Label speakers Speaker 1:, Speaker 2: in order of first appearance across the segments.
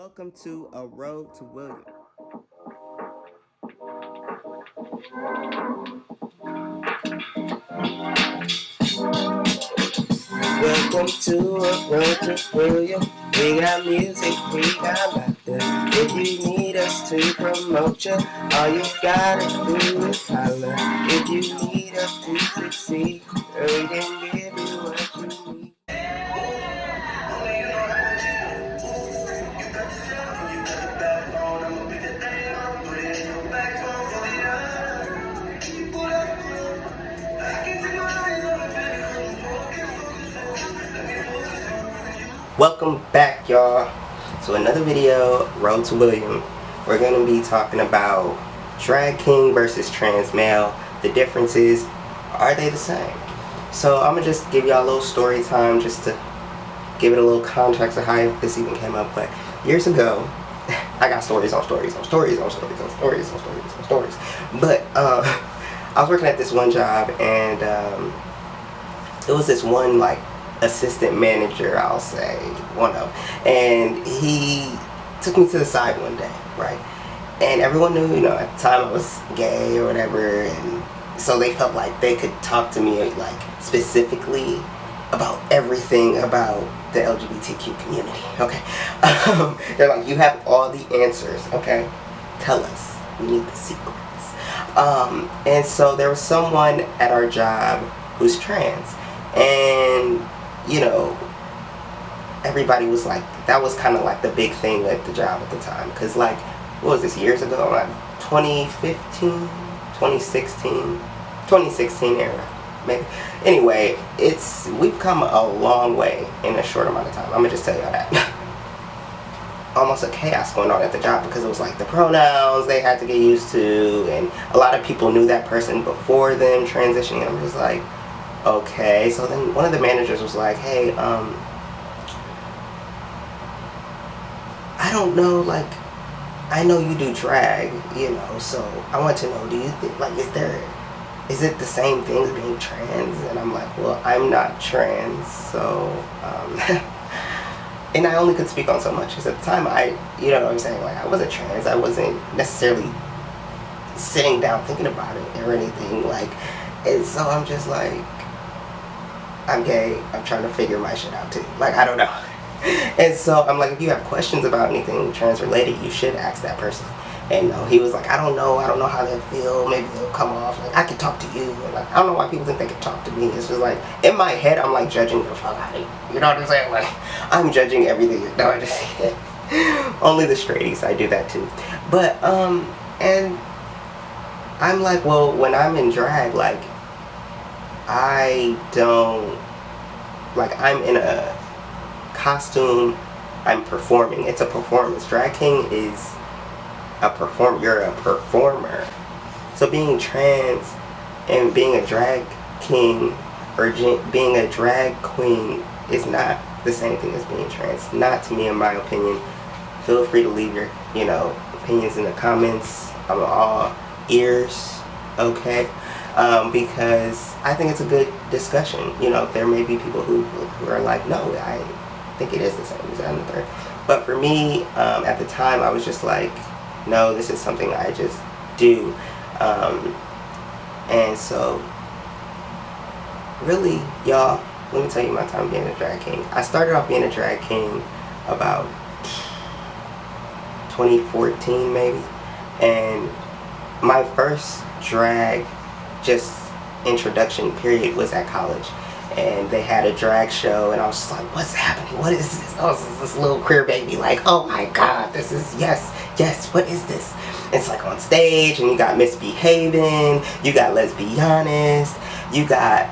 Speaker 1: Welcome to A Road to William. Welcome to A Road to William. We got music, we got laughter. If you need us to promote you, all you gotta do is holler. If you need us to succeed, we can give you what you need. Welcome back, y'all, to another video, Road to William. We're going to be talking about drag king versus trans male. The differences, are they the same? So I'm going to just give y'all a little story time just to give it a little context of how this even came up. But years ago, I got stories on stories on stories on stories on stories on stories on stories. But I was working at this one job, and it was this one, like, assistant manager, I'll say, one of, and he took me to the side one day, right? And everyone knew, at the time I was gay or whatever, and so they felt like they could talk to me, like, specifically about everything about the LGBTQ community, okay? They're like, you have all the answers, okay? Tell us. We need the secrets. And so there was someone at our job who's trans, and everybody was like, that was kind of like the big thing at the job at the time. Because, like, what was this, years ago? Like 2015, 2016 era, maybe. Anyway, we've come a long way in a short amount of time. I'm going to just tell y'all that. Almost a chaos going on at the job, because it was like the pronouns they had to get used to, and a lot of people knew that person before them transitioning. I'm just like, okay. So then one of the managers was like, hey, I don't know, like, I know you do drag, so I want to know, do you think, like, is it the same thing as being trans? And I'm like, well, I'm not trans, so, and I only could speak on so much, because at the time, you know what I'm saying, like, I wasn't trans, I wasn't necessarily sitting down thinking about it or anything, like, and so I'm just like, I'm gay, I'm trying to figure my shit out too, like, I don't know. And so I'm like, if you have questions about anything trans related, you should ask that person. And he was like, I don't know how they feel, maybe they'll come off, like, I can talk to you, and like, I don't know why people think they can talk to me. It's just like, in my head, I'm like judging the fuck out of you know what I'm saying, like, I'm judging everything. No, I just only the straighties, I do that too. But and I'm like, well, when I'm in drag, like, I don't, like, I'm in a costume, I'm performing. It's a performance. Drag king is a perform. You're a performer. So being trans and being a drag king or being a drag queen is not the same thing as being trans. Not to me, in my opinion. Feel free to leave your, opinions in the comments. I'm all ears, okay? Because I think it's a good discussion. There may be people who are like, no, I think it is the same as the third. But for me, at the time, I was just like, no, this is something I just do. And so, really, y'all, let me tell you my time being a drag king. I started off being a drag king about 2014, maybe. And my first drag, just introduction period, was at college. And they had a drag show, and I was just like, what's happening? What is this? Oh, this little queer baby, like, oh my god, this is, yes, what is this? It's like on stage, and you got Misbehaving, you got Lesbianist, you got,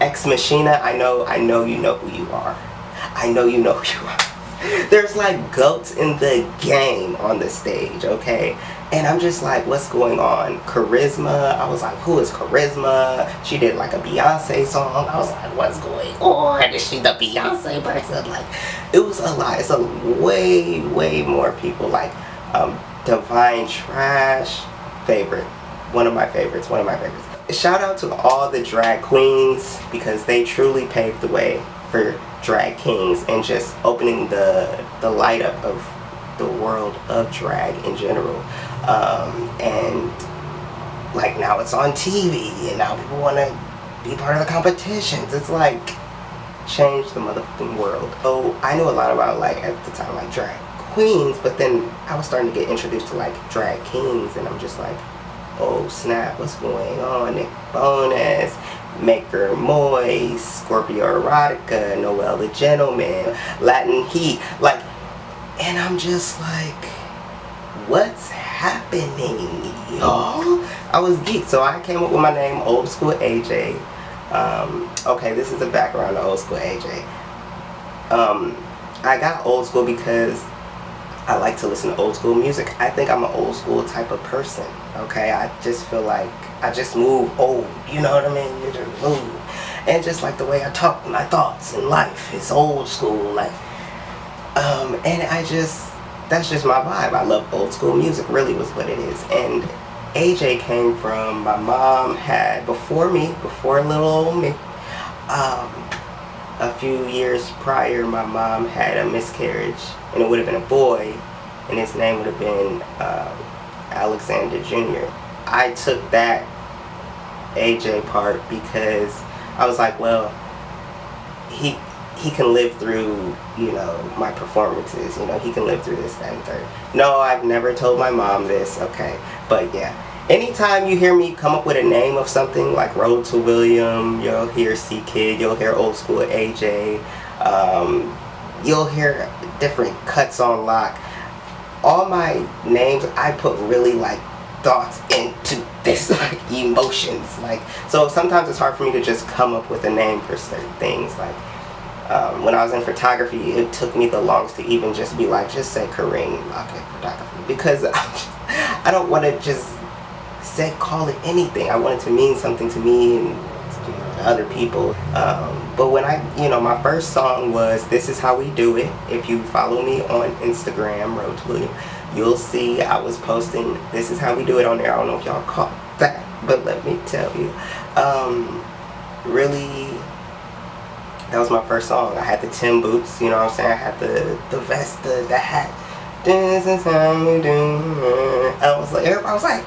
Speaker 1: Ex Machina. I know you know who you are. I know you know who you are. There's like goats in the game on the stage, okay? And I'm just like, what's going on? Charisma. I was like, who is Charisma? She did like a Beyonce song. I was like, what's going on? Is she the Beyonce person? Like, it was a lot. It's a way more people. Like, Divine Trash, one of my favorites. Shout out to all the drag queens, because they truly paved the way for drag kings and just opening the light up of the world of drag in general. And like now it's on TV and now people want to be part of the competitions. It's like changed the motherfucking world. So I knew a lot about, like, at the time, like drag queens, but then I was starting to get introduced to like drag kings, and I'm just like, oh snap, what's going on? Nick Bonus, Maker Moy, Scorpio Erotica, Noel the Gentleman, Latin Heat, like, and I'm just like, what's happening, y'all? I was geeked, so I came up with my name, Old School AJ. Okay, this is the background of Old School AJ. I got old school because I like to listen to old school music. I think I'm an old school type of person, okay? I just feel like I just move old, you know what I mean? You just move. And just like the way I talk, my thoughts in life is old school, like, and that's just my vibe. I love old school music, really was what it is. And AJ came from, my mom had, before little old me, a few years prior, my mom had a miscarriage, and it would have been a boy, and his name would have been Alexander Jr. I took that AJ part because I was like, well, he can live through, you know, my performances, you know, he can live through this, that, and third. No, I've never told my mom this, okay, but yeah. Anytime you hear me come up with a name of something like Road to William, you'll hear C-Kid, you'll hear Old School AJ, you'll hear different cuts on lock. All my names, I put really like thoughts into this, like emotions. Like, so sometimes it's hard for me to just come up with a name for certain things. Like, when I was in photography, it took me the longest to even just be like, just say Kareem Lockett Photography, because I don't want to just call it anything. I want it to mean something to me and to other people. But when my first song was This Is How We Do It. If you follow me on Instagram, Road to William, you'll see I was posting This Is How We Do It on there. I don't know if y'all caught that, but let me tell you. Really, that was my first song. I had the Tim boots, you know what I'm saying? I had the vest, the hat. This is how we do it. I was like, everybody was like,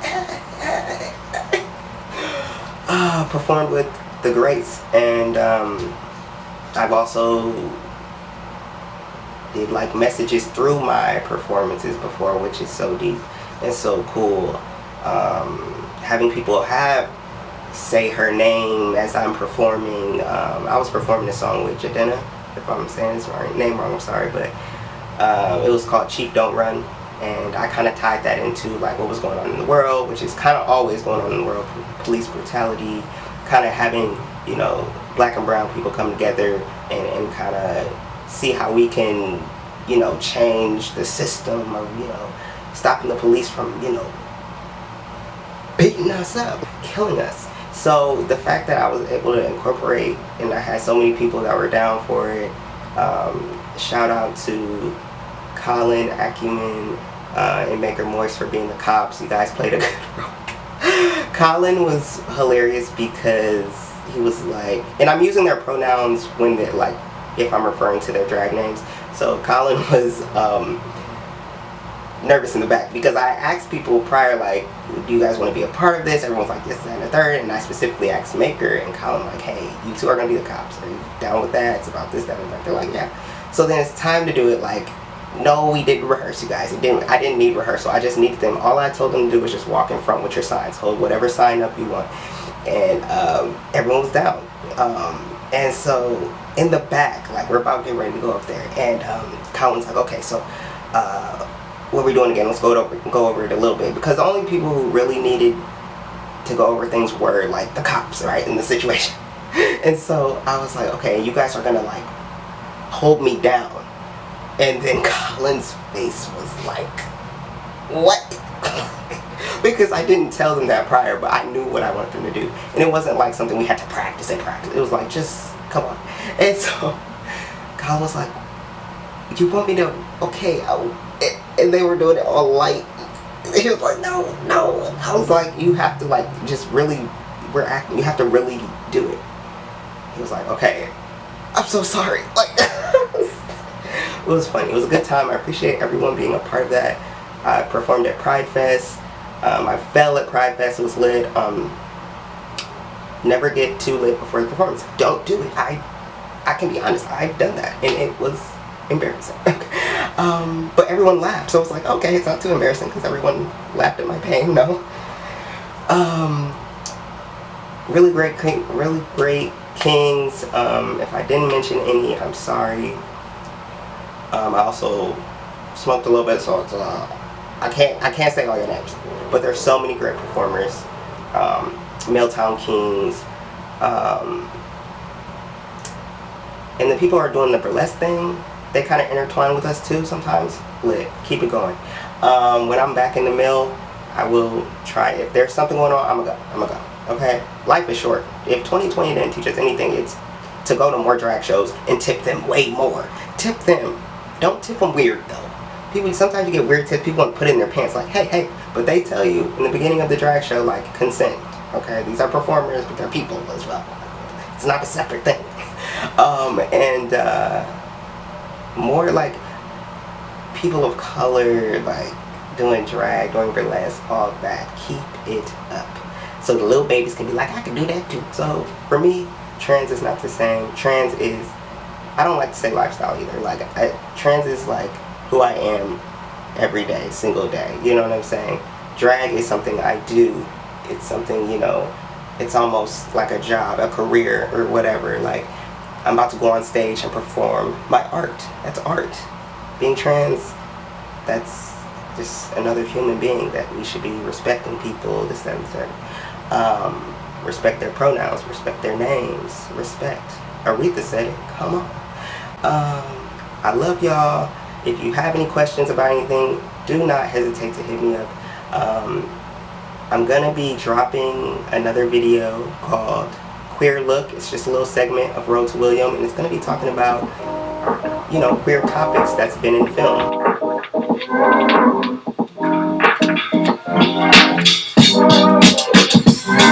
Speaker 1: performed with the greats, and I've also did like messages through my performances before, which is so deep and so cool. Having people say her name as I'm performing. I was performing a song with Jadena, if I'm saying his name wrong, I'm sorry, but it was called Chief Don't Run, and I kind of tied that into like what was going on in the world, which is kind of always going on in the world, police brutality, kind of having, you know, black and brown people come together and kind of see how we can, you know, change the system of, you know, stopping the police from, you know, beating us up, killing us. So the fact that I was able to incorporate, and I had so many people that were down for it, shout out to Colin, Acumen, and Maker Moist for being the cops. You guys played a good role. Colin was hilarious because he was like, and I'm using their pronouns when they're like, if I'm referring to their drag names. So Colin was nervous in the back because I asked people prior, like, do you guys want to be a part of this? Everyone's like, yes, and a third. And I specifically asked Maker and Colin, like, hey, you two are going to be the cops. Are you down with that? It's about this, that, and that. They're like, yeah. So then it's time to do it. Like, no, we didn't rehearse, you guys. I didn't need rehearsal. I just needed them. All I told them to do was just walk in front with your signs. Hold whatever sign up you want. And everyone was down. And so in the back, like, we're about getting ready to go up there. And Colin's like, okay, so what are we doing again? Let's go over it a little bit. Because the only people who really needed to go over things were, like, the cops, right, in the situation. And so I was like, okay, you guys are going to, like, hold me down. And then Colin's face was like, what? Because I didn't tell them that prior, but I knew what I wanted them to do. And it wasn't like something we had to practice and practice. It was like, just, come on. And so Colin was like, you want me to, okay. And they were doing it all light. He was like, no. I was like, you have to, like, just really, you have to really do it. He was like, okay. I so sorry. Like, it was funny. It was a good time. I appreciate everyone being a part of that. I performed at Pride Fest. I fell at Pride Fest. It was lit. Never get too lit before the performance. Don't do it. I can be honest. I've done that, and it was embarrassing. But everyone laughed, so it's like, okay, it's not too embarrassing because everyone laughed at my pain. No. Really great kings. If I didn't mention any, I'm sorry. I also smoked a little bit, so it's, I can't say all your names, but there's so many great performers. Milltown Kings, and the people who are doing the burlesque thing, they kind of intertwine with us too sometimes. Lit. Keep it going. When I'm back in the mill, I will try. If there's something going on, I'm gonna go. Okay? Life is short. If 2020 didn't teach us anything, it's to go to more drag shows and tip them way more. Tip them. Don't tip them weird though. People, sometimes you get weird tips. People want to put it in their pants like, hey, but they tell you in the beginning of the drag show, like, consent. Okay? These are performers, but they're people as well. It's not a separate thing. More like people of color, like doing drag, doing burlesque, all that. Keep it up. So the little babies can be like, I can do that too. So for me, trans is not the same. Trans is, I don't like to say lifestyle either. Like, trans is like who I am every day, single day. You know what I'm saying? Drag is something I do. It's something, you know, it's almost like a job, a career, or whatever. Like, I'm about to go on stage and perform my art. That's art. Being trans, that's just another human being that we should be respecting people, this, that, and that. Respect their pronouns, respect their names, respect. Aretha said it, come on. I love y'all. If you have any questions about anything, do not hesitate to hit me up. I'm gonna be dropping another video called Queer Look. It's just a little segment of Road to William, and it's gonna be talking about, you know, queer topics that's been in film.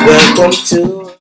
Speaker 1: Welcome to